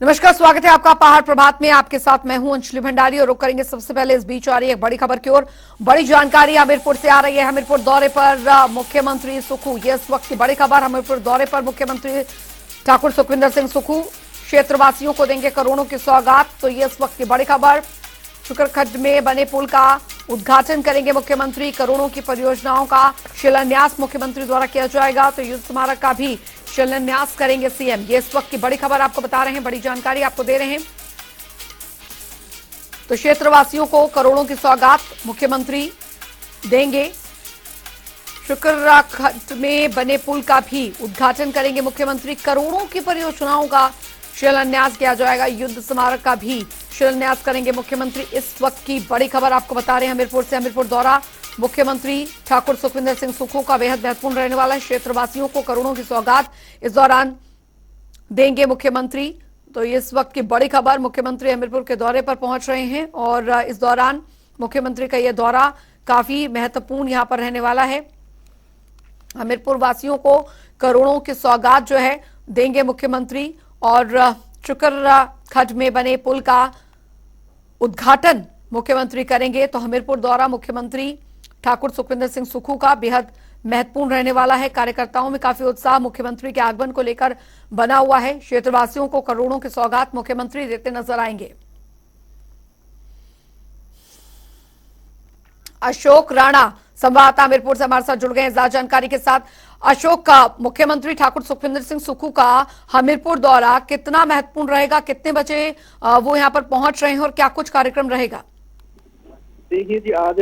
नमस्कार, स्वागत है आपका पहाड़ प्रभात में। आपके साथ मैं हूं अंजलि भंडारी और रुक करेंगे सबसे पहले इस बीच आ रही एक बड़ी खबर की ओर। बड़ी जानकारी हमीरपुर से आ रही है। हमीरपुर दौरे पर मुख्यमंत्री सुक्खू, ये इस वक्त की बड़ी खबर। हमीरपुर दौरे पर मुख्यमंत्री ठाकुर सुखविंदर सिंह सुक्खू क्षेत्रवासियों को देंगे करोड़ों की सौगात। तो ये इस वक्त की बड़ी खबर। शुक्रखड्ड में बने पुल का उद्घाटन करेंगे मुख्यमंत्री। करोड़ों की परियोजनाओं का शिलान्यास मुख्यमंत्री द्वारा किया जाएगा। तो युद्ध स्मारक का भी शिलान्यास करेंगे सीएम। ये इस वक्त की बड़ी खबर आपको बता रहे हैं, बड़ी जानकारी आपको दे रहे हैं। तो क्षेत्रवासियों को करोड़ों की सौगात मुख्यमंत्री देंगे। शुक्रखड्ड में बने पुल का भी उद्घाटन करेंगे मुख्यमंत्री। करोड़ों की परियोजनाओं का शिलान्यास किया जाएगा। युद्ध स्मारक का भी शिलान्यास करेंगे मुख्यमंत्री। इस वक्त की बड़ी खबर आपको बता रहे हैं हमीरपुर से। हमीरपुर दौरा मुख्यमंत्री ठाकुर सुखविंदर सिंह सुक्खू का बेहद महत्वपूर्ण रहने वाला है। क्षेत्रवासियों को करोड़ों की सौगात इस दौरान देंगे मुख्यमंत्री। तो इस वक्त की बड़ी खबर, मुख्यमंत्री हमीरपुर के दौरे पर पहुंच रहे हैं और इस दौरान मुख्यमंत्री का यह दौरा काफी महत्वपूर्ण यहां पर रहने वाला है। हमीरपुर वासियों को करोड़ों की सौगात जो है देंगे मुख्यमंत्री और शुक्रखड्ड में बने पुल का उद्घाटन मुख्यमंत्री करेंगे। तो हमीरपुर दौरा मुख्यमंत्री ठाकुर सुखविंदर सिंह सुक्खू का बेहद महत्वपूर्ण रहने वाला है। कार्यकर्ताओं में काफी उत्साह मुख्यमंत्री के आगमन को लेकर बना हुआ है। क्षेत्रवासियों को करोड़ों की सौगात मुख्यमंत्री देते नजर आएंगे। अशोक राणा संवाददाता हमीरपुर से हमारे साथ जुड़ गए हैं ज्यादा जानकारी के साथ। अशोक, का मुख्यमंत्री ठाकुर सुखविंदर सिंह सुक्खू का हमीरपुर दौरा कितना महत्वपूर्ण रहेगा, कितने बजे वो यहां पर पहुंच रहे हैं और क्या कुछ कार्यक्रम रहेगा? देखिए जी, आज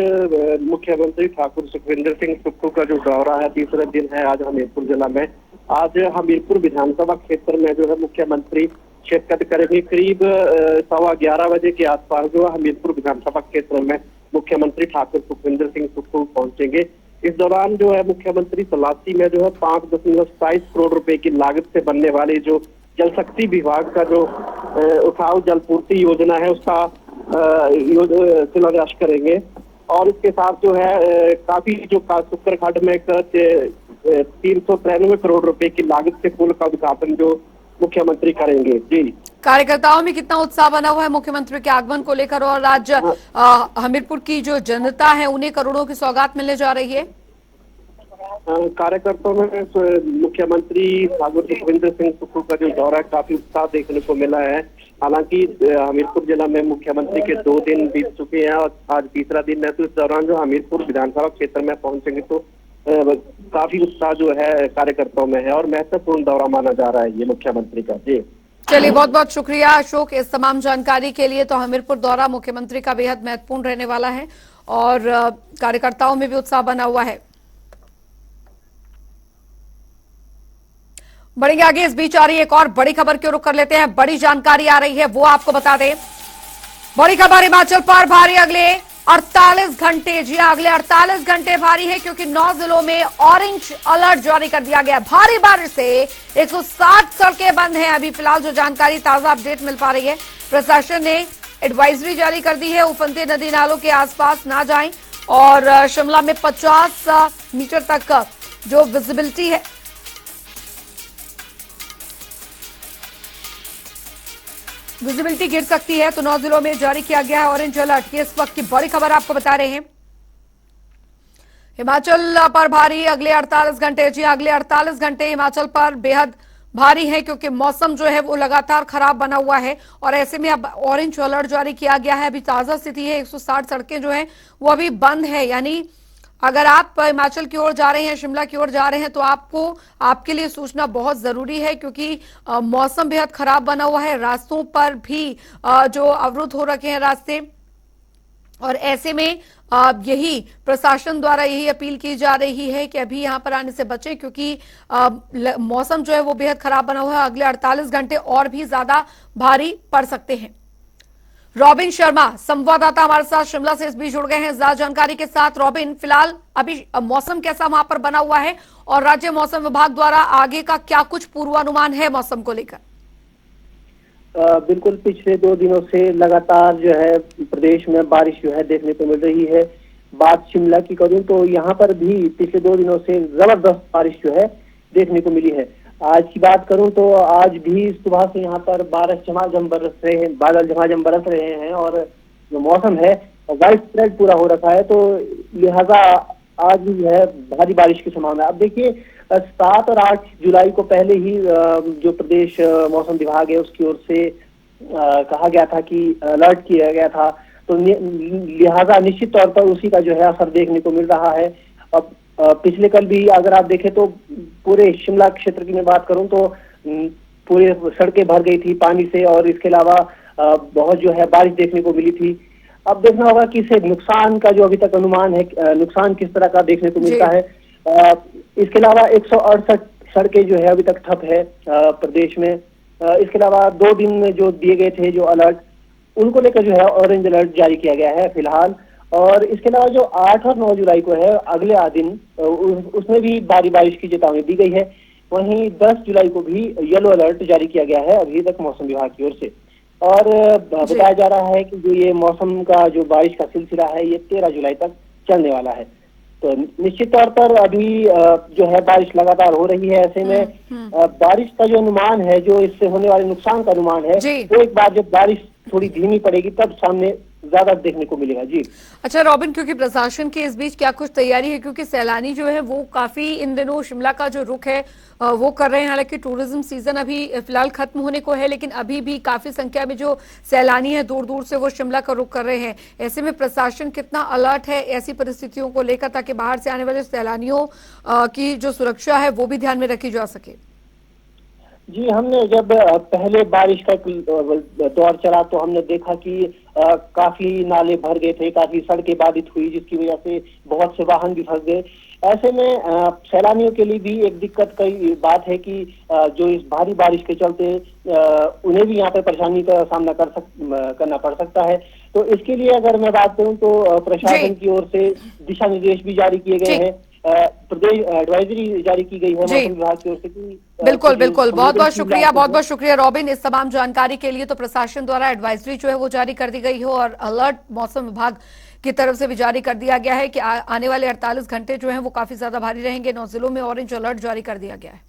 मुख्यमंत्री ठाकुर सुखविंदर सिंह सुक्खू का जो दौरा है, तीसरा दिन है आज हमीरपुर जिला में। आज हमीरपुर विधानसभा क्षेत्र में जो है मुख्यमंत्री शिरकत करेंगे। करीब 11:15 बजे के आसपास जो हमीरपुर विधानसभा क्षेत्र में मुख्यमंत्री ठाकुर सुखविंदर सिंह सुक्खू पहुंचेंगे। इस दौरान जो है मुख्यमंत्री तलाशी में जो है 5.27 करोड़ रुपए की लागत से बनने वाली जो जल शक्ति विभाग का जो उठाऊ जलपूर्ति योजना है उसका शिलान्यास करेंगे। और इसके साथ जो है काफी जो शुक्रखड्ड में 393 करोड़ रुपए की लागत से पुल का उद्घाटन जो मुख्यमंत्री करेंगे। जी, कार्यकर्ताओं में कितना उत्साह बना हुआ है मुख्यमंत्री के आगमन को लेकर और आज हमीरपुर की जो जनता है उन्हें करोड़ों की सौगात मिलने जा रही है? कार्यकर्ताओं में मुख्यमंत्री ठाकुर सुखविंदर सिंह सुक्खू का जो दौरा है काफी उत्साह देखने को मिला है। हालांकि हमीरपुर जिला में मुख्यमंत्री के 2 दिन बीत चुके हैं और आज तीसरा दिन है। तो इस दौरान जो हमीरपुर विधानसभा क्षेत्र में पहुंचेंगे तो काफी उत्साह जो है कार्यकर्ताओं में है और महत्वपूर्ण दौरा माना जा रहा है ये मुख्यमंत्री का। जी, चलिए, बहुत बहुत शुक्रिया अशोक इस तमाम जानकारी के लिए। तो हमीरपुर दौरा मुख्यमंत्री का बेहद महत्वपूर्ण रहने वाला है और कार्यकर्ताओं में भी उत्साह बना हुआ है। बढ़ेंगे आगे। इस बीच आ रही एक और बड़ी खबर की रुख कर लेते हैं। बड़ी जानकारी आ रही है वो आपको बता दें। बड़ी खबर, हिमाचल पर भारी अगले 48 घंटे, जी अगले 48 घंटे भारी है क्योंकि 9 जिलों में ऑरेंज अलर्ट जारी कर दिया गया। भारी बारिश से 160 सड़कें बंद हैं। अभी फिलहाल जो जानकारी ताजा अपडेट मिल पा रही है, प्रशासन ने एडवाइजरी जारी कर दी है, उफनते नदी नालों के आसपास ना जाएं और शिमला में 50 मीटर तक जो विजिबिलिटी है विजिबिलिटी गिर सकती है। तो 9 जिलों में जारी किया गया है ऑरेंज अलर्ट। ये इस वक्त की बड़ी खबर आपको बता रहे हैं। हिमाचल पर भारी अगले 48 घंटे, जी अगले 48 घंटे हिमाचल पर बेहद भारी है क्योंकि मौसम जो है वो लगातार खराब बना हुआ है और ऐसे में अब ऑरेंज अलर्ट जारी किया गया है। अभी ताजा स्थिति है 160 सड़कें जो है वो अभी बंद है। यानी अगर आप हिमाचल की ओर जा रहे हैं, शिमला की ओर जा रहे हैं तो आपके लिए सूचना बहुत जरूरी है क्योंकि मौसम बेहद खराब बना हुआ है। रास्तों पर भी जो अवरुद्ध हो रखे हैं रास्ते और ऐसे में यही प्रशासन द्वारा यही अपील की जा रही है कि अभी यहां पर आने से बचें क्योंकि मौसम जो है वो बेहद खराब बना हुआ है। अगले 48 घंटे और भी ज्यादा भारी पड़ सकते हैं। रॉबिन शर्मा संवाददाता हमारे साथ शिमला से इस बीच जुड़ गए हैं ज्यादा जानकारी के साथ। रॉबिन, फिलहाल अभी मौसम कैसा वहां पर बना हुआ है और राज्य मौसम विभाग द्वारा आगे का क्या कुछ पूर्वानुमान है मौसम को लेकर? बिल्कुल, पिछले 2 दिनों से लगातार जो है प्रदेश में बारिश जो है देखने को मिल रही है। बात शिमला की करूं तो यहाँ पर भी पिछले 2 दिनों से जबरदस्त बारिश जो है देखने को मिली है। आज की बात करूं तो आज भी सुबह से यहाँ पर बारिश झमाझम बरस रहे हैं, बादल झमाझम बरस रहे हैं और जो मौसम है वाइड स्प्रेड पूरा हो रखा है, तो लिहाजा आज भी जो है भारी बारिश की संभावना है। अब देखिए 7 और 8 जुलाई को पहले ही जो प्रदेश मौसम विभाग है उसकी ओर से कहा गया था कि अलर्ट किया गया था, तो लिहाजा निश्चित तौर पर उसी का जो है असर देखने को मिल रहा है। अब पिछले कल भी अगर आप देखें तो पूरे शिमला क्षेत्र की मैं बात करूं तो पूरे सड़कें भर गई थी पानी से, और इसके अलावा बहुत जो है बारिश देखने को मिली थी। अब देखना होगा कि इससे नुकसान का जो अभी तक अनुमान है, नुकसान किस तरह का देखने को मिलता है। इसके अलावा 168 सड़कें जो है अभी तक ठप है प्रदेश में। इसके अलावा 2 दिन में जो दिए गए थे जो अलर्ट, उनको लेकर जो है ऑरेंज अलर्ट जारी किया गया है फिलहाल। और इसके अलावा जो 8 और 9 जुलाई को है अगले दिन उसमें भी भारी बारिश की चेतावनी दी गई है। वहीं 10 जुलाई को भी येलो अलर्ट जारी किया गया है अभी तक मौसम विभाग की ओर से। और बताया जा रहा है कि जो ये मौसम का जो बारिश का सिलसिला है ये 13 जुलाई तक चलने वाला है। तो निश्चित तौर पर अभी जो है बारिश लगातार हो रही है। ऐसे में बारिश का जो अनुमान है, जो इससे होने वाले नुकसान का अनुमान है, वो एक बार जब बारिश थोड़ी धीमी पड़ेगी तब सामने ज्यादा देखने को मिलेगा। जी अच्छा रॉबिन, क्योंकि प्रशासन की इस बीच क्या कुछ तैयारी है, क्योंकि सैलानी जो है वो काफी इन दिनों शिमला का जो रुख है वो कर रहे हैं। हालांकि टूरिज्म सीजन अभी फिलहाल खत्म होने को है, लेकिन अभी भी काफी संख्या में जो सैलानी है दूर दूर से वो शिमला का रुख कर रहे हैं। ऐसे में प्रशासन कितना अलर्ट है ऐसी परिस्थितियों को लेकर, ताकि बाहर से आने वाले सैलानियों की जो सुरक्षा है वो भी ध्यान में रखी जा सके? जी, हमने जब पहले बारिश का दौर चला तो हमने देखा कि काफी नाले भर गए थे, काफी सड़कें बाधित हुई, जिसकी वजह से बहुत से वाहन भी फंस गए। ऐसे में सैलानियों के लिए भी एक दिक्कत की बात है कि जो इस भारी बारिश के चलते उन्हें भी यहाँ पे परेशानी का सामना करना पड़ सकता है। तो इसके लिए अगर मैं बात करूँ तो प्रशासन की ओर से दिशा निर्देश भी जारी किए गए हैं, प्रदेश एडवाइजरी जारी की गई है मौसम विभाग की ओर से कि बिल्कुल बिल्कुल, बहुत बहुत शुक्रिया रॉबिन इस तमाम जानकारी के लिए। तो प्रशासन द्वारा एडवाइजरी जो है वो जारी कर दी गई है और अलर्ट मौसम विभाग की तरफ से भी जारी कर दिया गया है कि आने वाले 48 घंटे जो हैं वो काफी ज्यादा भारी रहेंगे। 9 जिलों में ऑरेंज अलर्ट जारी कर दिया गया है।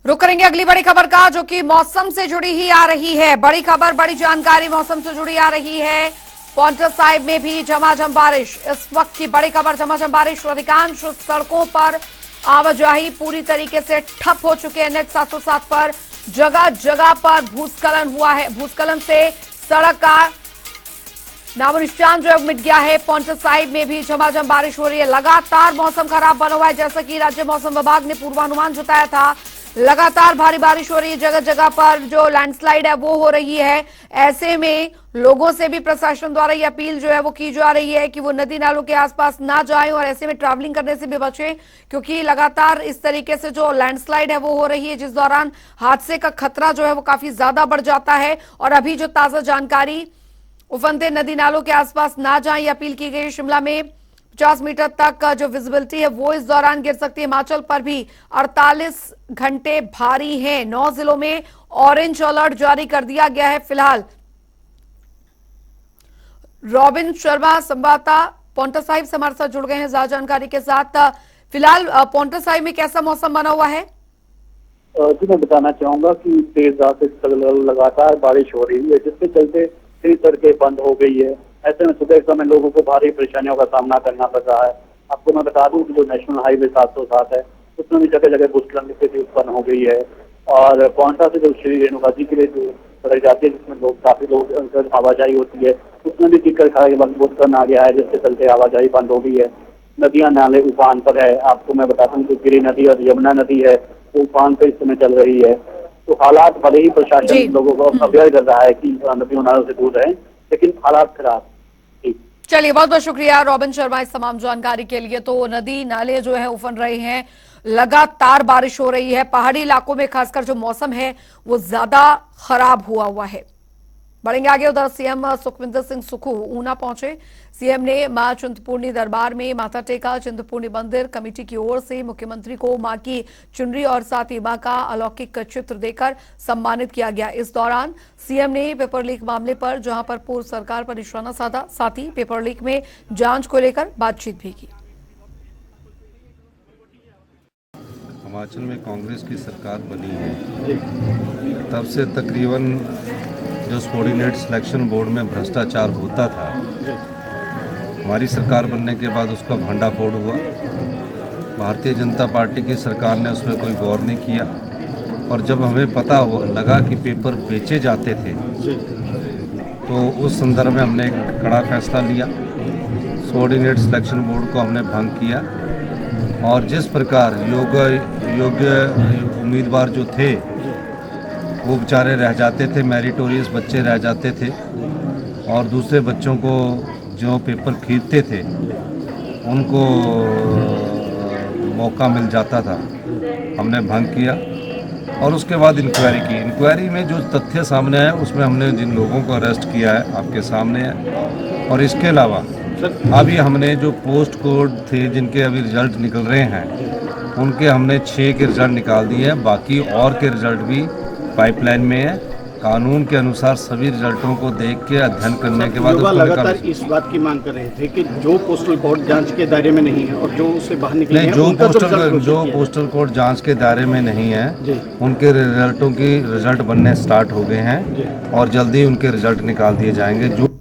रुक करेंगे अगली बड़ी खबर का, जो कि मौसम से जुड़ी ही आ रही है। बड़ी खबर, बड़ी जानकारी मौसम से जुड़ी आ रही है। पांवटा साहिब में भी झमाझम बारिश, इस वक्त की बड़ी खबर झमाझम बारिश। अधिकांश सड़कों पर आवाजाही पूरी तरीके से ठप हो चुके हैं। NH 707 पर जगह जगह पर भूस्खलन हुआ है। भूस्खलन से सड़क का नामो निशान जो है मिट गया है। पांवटा साहिब में भी झमाझम बारिश हो रही है। लगातार मौसम खराब बना हुआ है, जैसा कि राज्य मौसम विभाग ने पूर्वानुमान जताया था। लगातार भारी बारिश हो रही है, जगह जगह पर जो लैंडस्लाइड है वो हो रही है। ऐसे में लोगों से भी प्रशासन द्वारा ये अपील जो है वो की जा रही है कि वो नदी नालों के आसपास ना जाएं और ऐसे में ट्रैवलिंग करने से भी बचें, क्योंकि लगातार इस तरीके से जो लैंडस्लाइड है वो हो रही है, जिस दौरान हादसे का खतरा जो है वो काफी ज्यादा बढ़ जाता है। और अभी जो ताजा जानकारी, उफनते नदी नालों के आसपास ना जाएं, ये अपील की गई है। शिमला में 50 मीटर तक का जो विजिबिलिटी है वो इस दौरान गिर सकती है। हिमाचल पर भी 48 घंटे भारी हैं। 9 जिलों में ऑरेंज अलर्ट जारी कर दिया गया है फिलहाल। रॉबिन शर्मा संवाददाता पांवटा साहिब से हमारे साथ जुड़ गए हैं ज्यादा जानकारी के साथ। फिलहाल पांवटा साहिब में कैसा मौसम बना हुआ है? जी, मैं बताना चाहूंगा कि तेज रात से लगातार बारिश हो रही है, जिसके चलते कई सड़कें बंद हो गई है। ऐसे में सुबह समय लोगों को भारी परेशानियों का सामना करना पड़ रहा है। आपको मैं बता दूं कि जो नेशनल हाईवे 707 है उसमें भी जगह जगह भूस्खलन की स्थिति उत्पन्न हो गई है। और पांवटा से जो श्री रेणुका जी के लिए जो सड़क जाती है, जिसमें काफी लोग आवाजाही होती है, उसमें भी टिक्कर खा के भूस्खलन आ गया है, जिसके चलते आवाजाही बंद हो गई है। नदियां नाले उफान पर है। आपको मैं बताता हूँ कि गिरी नदी और यमुना नदी है वो उफान पर इस समय चल रही है। तो हालात भले ही प्रशासन लोगों को अवेयर कर रहा है कि नदियों नालों से दूर रहें, लेकिन हालात खराब। चलिए, बहुत बहुत शुक्रिया रॉबिन शर्मा इस तमाम जानकारी के लिए। तो नदी नाले जो है उफन रहे हैं, लगातार बारिश हो रही है। पहाड़ी इलाकों में खासकर जो मौसम है वो ज्यादा खराब हुआ है। बढ़ेंगे आगे। उधर सीएम सुखविंदर सिंह सुक्खू ऊना पहुंचे। सीएम ने मां चिंतपूर्णी दरबार में माथा टेका। चिंतपूर्णी मंदिर कमेटी की ओर से मुख्यमंत्री को मां की चुनरी और साथ ही मां का अलौकिक चित्र देकर सम्मानित किया गया। इस दौरान सीएम ने पेपर लीक मामले पर जहां पर पूर्व सरकार पर निशाना साधा, साथ ही पेपर लीक में जांच को लेकर बातचीत भी की। हिमाचल में कांग्रेस की सरकार बनी है, तब से तकरीबन जो सबॉर्डिनेट सिलेक्शन बोर्ड में भ्रष्टाचार होता था, हमारी सरकार बनने के बाद उसका भंडाफोड़ हुआ। भारतीय जनता पार्टी की सरकार ने उसमें कोई गौर नहीं किया और जब हमें पता लगा कि पेपर बेचे जाते थे तो उस संदर्भ में हमने एक कड़ा फैसला लिया। सबॉर्डिनेट सिलेक्शन बोर्ड को हमने भंग किया और जिस प्रकार योग्य उम्मीदवार जो थे वो बेचारे रह जाते थे, मेरिटोरियस बच्चे रह जाते थे और दूसरे बच्चों को जो पेपर खरीदते थे उनको मौका मिल जाता था। हमने भंग किया और उसके बाद इंक्वायरी की। इंक्वायरी में जो तथ्य सामने आए उसमें हमने जिन लोगों को अरेस्ट किया है आपके सामने है और इसके अलावा अभी हमने जो पोस्ट कोड थे जिनके अभी रिजल्ट निकल रहे हैं उनके हमने 6 के रिजल्ट निकाल दिए हैं, बाकी और के रिजल्ट भी पाइपलाइन में है। कानून के अनुसार सभी रिजल्टों को देख के अध्ययन करने के बाद लगातार इस बात की मांग कर रहे थे कि जो पोस्टल कोड जांच के दायरे में नहीं है और जो उससे बाहर निकले हैं, जो पोस्टल कोड जांच के दायरे में नहीं है उनके रिजल्टों की रिजल्ट बनने स्टार्ट हो गए हैं और जल्दी उनके रिजल्ट निकाल दिए जाएंगे। जो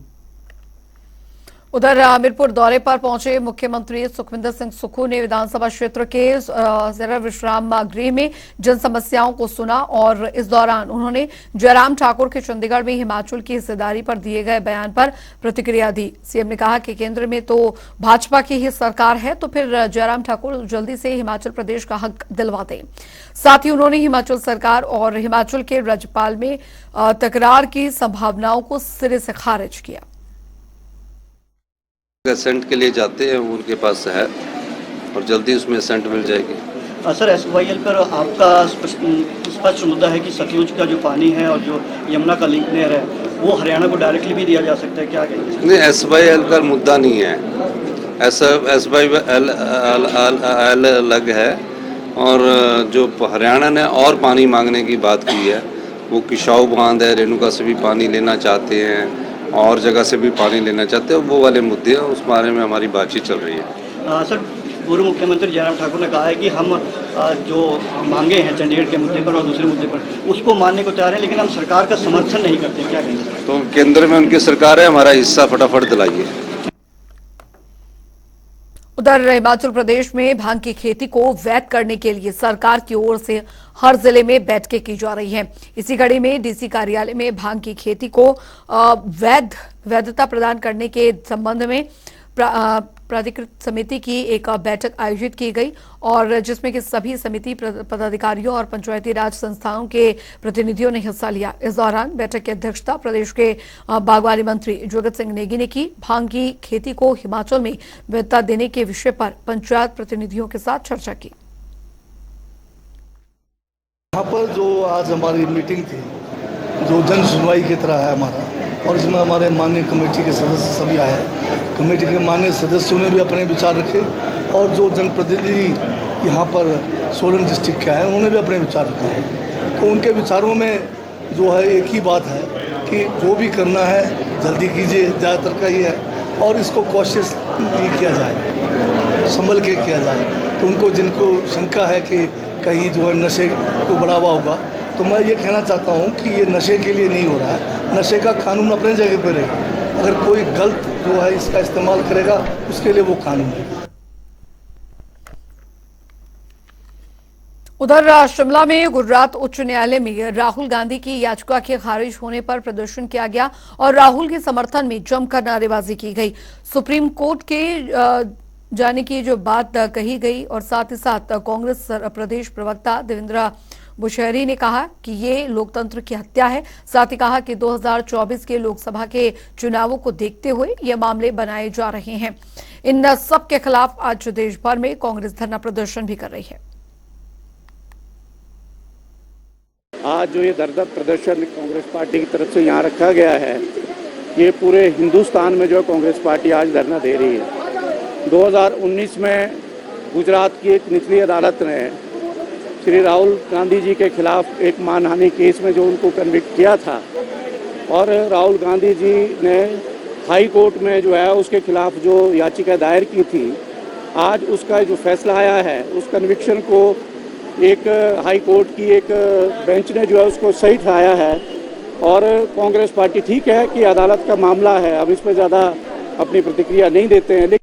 उधर हमीरपुर दौरे पर पहुंचे मुख्यमंत्री सुखविंदर सिंह सुक्खू ने विधानसभा क्षेत्र के जरा विश्राम गृह में जन समस्याओं को सुना और इस दौरान उन्होंने जयराम ठाकुर के चंडीगढ़ में हिमाचल की हिस्सेदारी पर दिए गए बयान पर प्रतिक्रिया दी। सीएम ने कहा कि केंद्र में तो भाजपा की ही सरकार है तो फिर जयराम ठाकुर जल्दी से हिमाचल प्रदेश का हक दिलवा दें। साथ ही उन्होंने हिमाचल सरकार और हिमाचल के राज्यपाल में तकरार की संभावनाओं को सिरे से खारिज किया। एसेंट के लिए जाते हैं उनके पास है और जल्दी उसमें एसेंट मिल जाएगी। सर SYL पर आपका स्पष्ट मुद्दा है कि सतलुज का जो पानी है और जो यमुना का लिंक नहर है वो हरियाणा को डायरेक्टली भी दिया जा सकता है, क्या कहेंगे? नहीं, SYL का मुद्दा नहीं है, SYL अलग है और जो हरियाणा ने और पानी मांगने की बात की है वो किशाऊ बांध है, रेणुका से भी पानी लेना चाहते हैं और जगह से भी पानी लेना चाहते हैं, वो वाले मुद्दे हैं, उस बारे में हमारी बातचीत चल रही है। सर पूर्व मुख्यमंत्री जयराम ठाकुर ने कहा है कि हम जो मांगे हैं चंडीगढ़ के मुद्दे पर और दूसरे मुद्दे पर उसको मानने को तैयार है लेकिन हम सरकार का समर्थन नहीं करते, क्या कहेंगे? तो केंद्र में उनकी सरकार है, हमारा हिस्सा फटाफट दिलाइए। उधर हिमाचल प्रदेश में भांग की खेती को वैध करने के लिए सरकार की ओर से हर जिले में बैठकें की जा रही हैं। इसी कड़ी में डीसी कार्यालय में भांग की खेती को वैधता प्रदान करने के संबंध में प्राधिकृत समिति की एक बैठक आयोजित की गई और जिसमें कि सभी समिति पदाधिकारियों और पंचायती राज संस्थाओं के प्रतिनिधियों ने हिस्सा लिया। इस दौरान बैठक की अध्यक्षता प्रदेश के बागवानी मंत्री जगत सिंह नेगी ने की। भांग की खेती को हिमाचल में वैधता देने के विषय पर पंचायत प्रतिनिधियों के साथ चर्चा की। यहाँ पर जो आज हमारी मीटिंग थी जो जन सुनवाई की तरह है हमारा और इसमें हमारे माननीय कमेटी के सदस्य सभी आए। कमेटी के माननीय सदस्यों ने भी अपने विचार रखे और जो जनप्रतिनिधि यहाँ पर सोलन डिस्ट्रिक्ट के आए उन्होंने भी अपने विचार रखे। तो उनके विचारों में जो है एक ही बात है कि जो भी करना है जल्दी कीजिए, ज़्यादातर का ये है और इसको कोशिश नहीं किया जाए, संभल के किया जाए। तो उनको जिनको शंका है कि कहीं जो है नशे को बढ़ावा होगा तो मैं ये कहना चाहता हूँ कि ये नशे के लिए नहीं हो रहा है। नशे का कानून अपने जगह पर रहेगा, अगर कोई गलत जो है इसका इस्तेमाल करेगा उसके लिए वो कानून है। उधर शिमला में गुजरात उच्च न्यायालय में राहुल गांधी की याचिका के खारिज होने पर प्रदर्शन किया गया और राहुल के समर्थन में जमकर नारेबाजी की गई। सुप्रीम कोर्ट के जाने की जो बात कही गई और साथ ही साथ कांग्रेस प्रदेश प्रवक्ता देवेंद्र बुशहरी ने कहा कि ये लोकतंत्र की हत्या है। साथ ही कहा कि 2024 के लोकसभा के चुनावों को देखते हुए ये मामले बनाए जा रहे हैं। इन सब के खिलाफ आज देश भर में कांग्रेस धरना प्रदर्शन भी कर रही है। आज जो ये दरदर प्रदर्शन कांग्रेस पार्टी की तरफ से यहाँ रखा गया है, ये पूरे हिंदुस्तान में जो कांग्रेस पार्टी आज धरना दे रही है। 2019 में गुजरात की एक निचली अदालत ने श्री राहुल गांधी जी के खिलाफ एक मानहानि केस में जो उनको कन्विक्ट किया था, और राहुल गांधी जी ने हाई कोर्ट में जो है उसके खिलाफ जो याचिका दायर की थी, आज उसका जो फैसला आया है उस कन्विक्शन को एक हाई कोर्ट की एक बेंच ने जो है उसको सही ठहराया है। और कांग्रेस पार्टी ठीक है कि अदालत का मामला है, अब इस पर ज़्यादा अपनी प्रतिक्रिया नहीं देते हैं।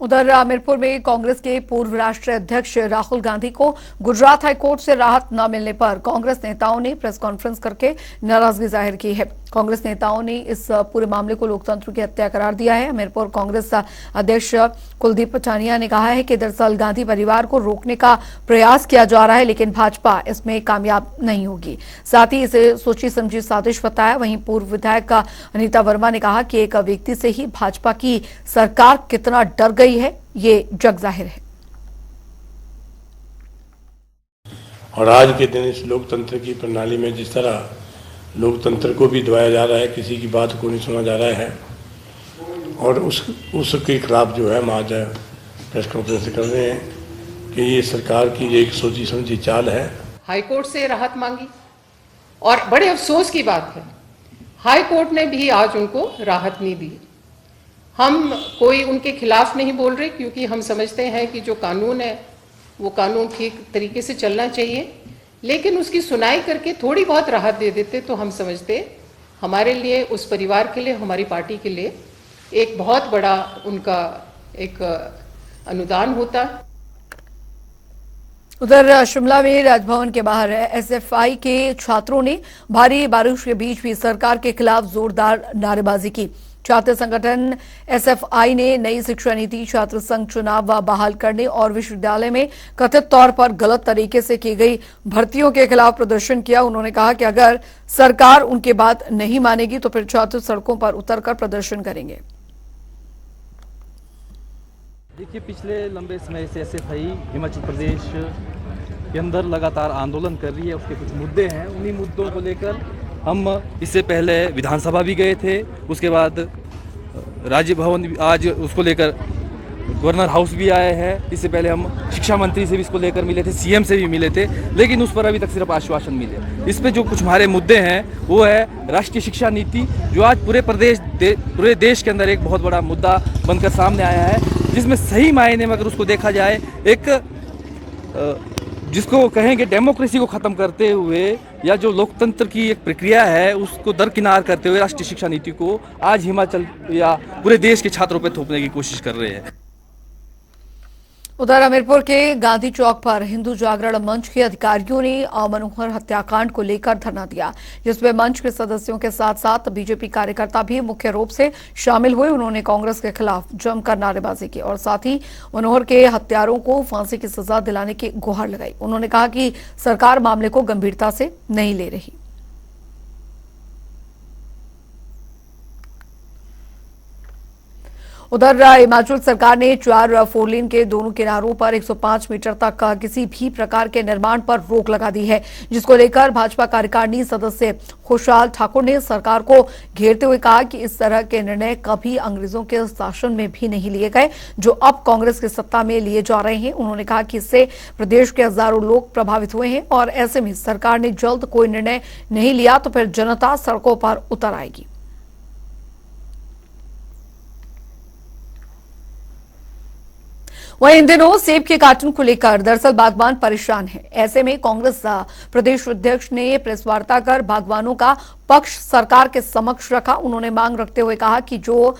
उधर हमीरपुर में कांग्रेस के पूर्व राष्ट्रीय अध्यक्ष राहुल गांधी को गुजरात हाईकोर्ट से राहत न मिलने पर कांग्रेस नेताओं ने प्रेस कॉन्फ्रेंस करके नाराजगी जाहिर की है। कांग्रेस नेताओं ने इस पूरे मामले को लोकतंत्र की हत्या करार दिया है। हमीरपुर कांग्रेस अध्यक्ष कुलदीप पचानिया ने कहा है कि दरअसल गांधी परिवार को रोकने का प्रयास किया जा रहा है, लेकिन भाजपा इसमें कामयाब नहीं होगी। साथ ही इसे सोची समझी साजिश बताया। वहीं पूर्व विधायक अनीता वर्मा ने कहा कि एक व्यक्ति से ही भाजपा की सरकार कितना डर गई है, ये जग जाहिर है। और आज के दिन इस लोकतंत्र की प्रणाली में जिस तरह लोकतंत्र को भी दबाया जा रहा है, किसी की बात को नहीं सुना जा रहा है, और उसके खिलाफ जो है हम आज प्रेस कॉन्फ्रेंस कर रहे हैं कि ये सरकार की एक सोची समझी चाल है। हाईकोर्ट से राहत मांगी और बड़े अफसोस की बात है हाईकोर्ट ने भी आज उनको राहत नहीं दी। हम कोई उनके खिलाफ नहीं बोल रहे, क्योंकि हम समझते हैं कि जो कानून है वो कानून ठीक तरीके से चलना चाहिए, लेकिन उसकी सुनाई करके थोड़ी बहुत राहत दे देते तो हम समझते हमारे लिए, उस परिवार के लिए, हमारी पार्टी के लिए एक बहुत बड़ा उनका एक अनुदान होता। उधर शिमला में राजभवन के बाहर एसएफआई के छात्रों ने भारी बारिश के बीच भी सरकार के खिलाफ जोरदार नारेबाजी की। छात्र संगठन एसएफआई ने नई शिक्षा नीति, छात्र संघ चुनाव बहाल करने और विश्वविद्यालय में कथित तौर पर गलत तरीके से की गई भर्तियों के खिलाफ प्रदर्शन किया। उन्होंने कहा कि अगर सरकार उनकी बात नहीं मानेगी तो फिर छात्र सड़कों पर उतरकर प्रदर्शन करेंगे। देखिए, पिछले लंबे समय से एसएफआई हिमाचल प्रदेश के अंदर लगातार आंदोलन कर रही है। उसके कुछ मुद्दे हैं, उन्हीं मुद्दों को लेकर हम इससे पहले विधानसभा भी गए थे, उसके बाद राज्य भवन आज उसको लेकर गवर्नर हाउस भी आए हैं। इससे पहले हम शिक्षा मंत्री से भी इसको लेकर मिले थे, सीएम से भी मिले थे, लेकिन उस पर अभी तक सिर्फ आश्वासन मिले। इस पे जो कुछ हमारे मुद्दे हैं वो है राष्ट्रीय शिक्षा नीति, जो आज पूरे देश के अंदर एक बहुत बड़ा मुद्दा बनकर सामने आया है, जिसमें सही मायने में अगर उसको देखा जाए एक जिसको कहेंगे डेमोक्रेसी को ख़त्म करते हुए या जो लोकतंत्र की एक प्रक्रिया है उसको दरकिनार करते हुए राष्ट्रीय शिक्षा नीति को आज हिमाचल या पूरे देश के छात्रों पर थोपने की कोशिश कर रहे हैं। उधर हमीरपुर के गांधी चौक पर हिंदू जागरण मंच के अधिकारियों ने मनोहर हत्याकांड को लेकर धरना दिया, जिसमें मंच के सदस्यों के साथ साथ बीजेपी कार्यकर्ता भी मुख्य रूप से शामिल हुए। उन्होंने कांग्रेस के खिलाफ जमकर नारेबाजी की और साथ ही मनोहर के हत्यारों को फांसी की सजा दिलाने की गुहार लगाई। उन्होंने कहा कि सरकार मामले को गंभीरता से नहीं ले रही। उधर हिमाचल सरकार ने 4 फोरलेन के दोनों किनारों पर 105 मीटर तक किसी भी प्रकार के निर्माण पर रोक लगा दी है, जिसको लेकर भाजपा कार्यकारिणी सदस्य खुशहाल ठाकुर ने सरकार को घेरते हुए कहा कि इस तरह के निर्णय कभी अंग्रेजों के शासन में भी नहीं लिए गए, जो अब कांग्रेस की सत्ता में लिए जा रहे हैं। उन्होंने कहा कि इससे प्रदेश के हजारों लोग प्रभावित हुए हैं और ऐसे में सरकार ने जल्द कोई निर्णय नहीं लिया तो फिर जनता सड़कों पर उतर आएगी। वहीं इन दिनों सेब के कार्टन को लेकर दरअसल बागवान परेशान हैं। ऐसे में कांग्रेस प्रदेश अध्यक्ष ने प्रेस वार्ता कर बागवानों का पक्ष सरकार के समक्ष रखा। उन्होंने मांग रखते हुए कहा कि जो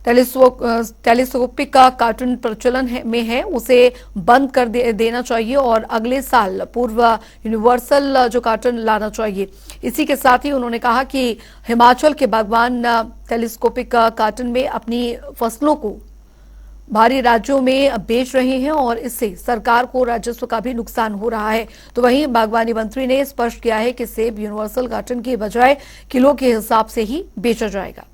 टेलीस्कोपिक का कार्टन प्रचलन में है उसे बंद कर देना चाहिए और अगले साल पूर्व यूनिवर्सल जो कार्टन लाना चाहिए। इसी के साथ ही उन्होंने कहा कि हिमाचल के बागवान टेलीस्कोपिक कार्टन में अपनी फसलों को बाहरी राज्यों में बेच रहे हैं और इससे सरकार को राजस्व का भी नुकसान हो रहा है। तो वहीं बागवानी मंत्री ने स्पष्ट किया है कि सेब यूनिवर्सल कार्टन की बजाय किलो के हिसाब से ही बेचा जाएगा।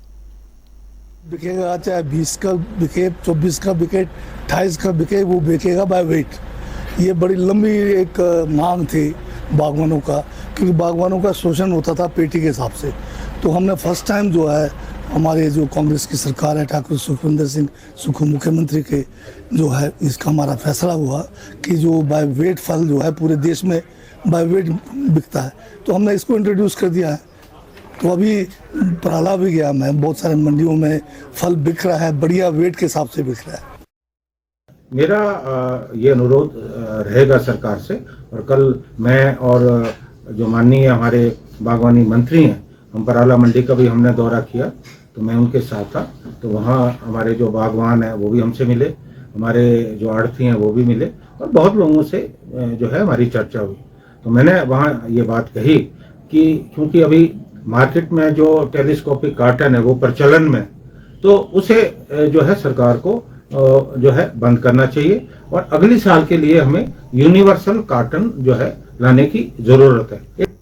बिकेगा, चाहे 20 का बिके, 24 का बिके, 28 का बिके, वो बिकेगा बाय वेट। ये बड़ी लंबी एक मांग थी बागवानों का, क्योंकि बागवानों का शोषण होता था पेटी के हिसाब से। तो हमने फर्स्ट टाइम जो है हमारे जो कांग्रेस की सरकार है, ठाकुर सुखविंदर सिंह सुक्खू मुख्यमंत्री के जो है, इसका हमारा फैसला हुआ कि जो बाय वेट फल जो है पूरे देश में बाय वेट बिकता है, तो हमने इसको इंट्रोड्यूस कर दिया है। तो अभी पराला भी गया, मैं बहुत सारे मंडियों में फल बिक रहा है, बढ़िया वेट के हिसाब से बिक रहा है। मेरा ये अनुरोध रहेगा सरकार से, और कल मैं और जो माननीय हमारे बागवानी मंत्री हैं, हम पराला मंडी का भी हमने दौरा किया, तो मैं उनके साथ था। तो वहाँ हमारे जो बागवान हैं वो भी हमसे मिले, हमारे जो आढ़ती हैं वो भी मिले, और बहुत लोगों से जो है हमारी चर्चा हुई। तो मैंने वहाँ ये बात कही कि क्योंकि अभी मार्केट में जो टेलीस्कोपिक कार्टन है वो प्रचलन में, तो उसे जो है सरकार को जो है बंद करना चाहिए, और अगले साल के लिए हमें यूनिवर्सल कार्टन जो है लाने की जरूरत है।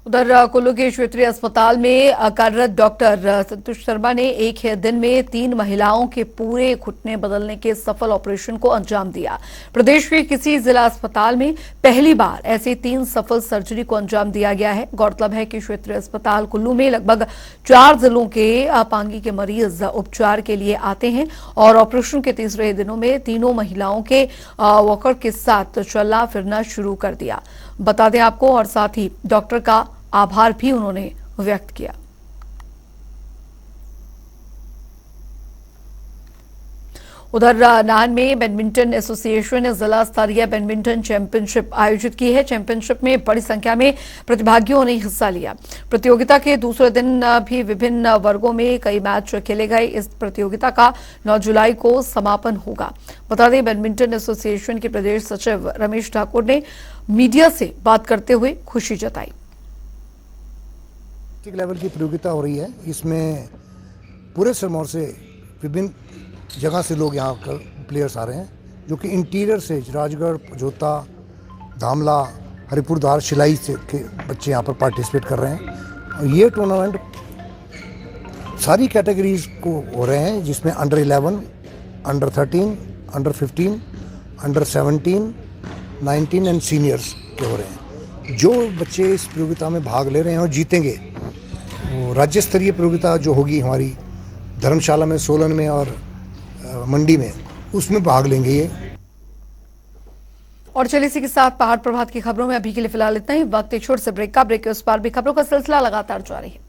उधर कुल्लू के क्षेत्रीय अस्पताल में कार्यरत डॉक्टर संतोष शर्मा ने एक ही दिन में 3 महिलाओं के पूरे घुटने बदलने के सफल ऑपरेशन को अंजाम दिया। प्रदेश के किसी जिला अस्पताल में पहली बार ऐसे 3 सफल सर्जरी को अंजाम दिया गया है। गौरतलब है कि क्षेत्रीय अस्पताल कुल्लू में लगभग 4 जिलों के अपांगी के मरीज उपचार के लिए आते हैं, और ऑपरेशन के तीसरे दिनों में तीनों महिलाओं के वॉकर के साथ चलना फिरना शुरू कर दिया। बता दें आपको, और साथ ही डॉक्टर का आभार भी उन्होंने व्यक्त किया। उधर नाहन में बैडमिंटन एसोसिएशन ने जिला स्तरीय बैडमिंटन चैंपियनशिप आयोजित की है। चैंपियनशिप में बड़ी संख्या में प्रतिभागियों ने हिस्सा लिया। प्रतियोगिता के दूसरे दिन भी विभिन्न वर्गों में कई मैच खेले गए। इस प्रतियोगिता का 9 जुलाई को समापन होगा। बता दें, बैडमिंटन एसोसिएशन के प्रदेश सचिव रमेश ठाकुर ने मीडिया से बात करते हुए खुशी जताई। लेवल की प्रतियोगिता हो रही है। इसमें पूरे सिरमौर से विभिन्न जगह से लोग यहाँ कर प्लेयर्स आ रहे हैं, जो कि इंटीरियर से राजगढ़, जोता, धामला, हरिपुरधार, शिलाई से के बच्चे यहाँ पर पार्टिसिपेट कर रहे हैं। और ये टूर्नामेंट सारी कैटेगरीज को हो रहे हैं, जिसमें under 11, under 13, under 15, under 17, 19 and seniors के हो रहे हैं। जो बच्चे इस प्रतियोगिता में भाग ले रहे हैं और जीतेंगे, वो राज्य स्तरीय प्रतियोगिता जो होगी हमारी धर्मशाला में, सोलन में और मंडी में, उसमें भाग लेंगे ये। और चलिए इसी के साथ पहाड़ प्रभात की खबरों में अभी के लिए फिलहाल इतना ही। वक्त एक छोटे से ब्रेक का। ब्रेक के उस पार भी खबरों का सिलसिला लगातार जारी है।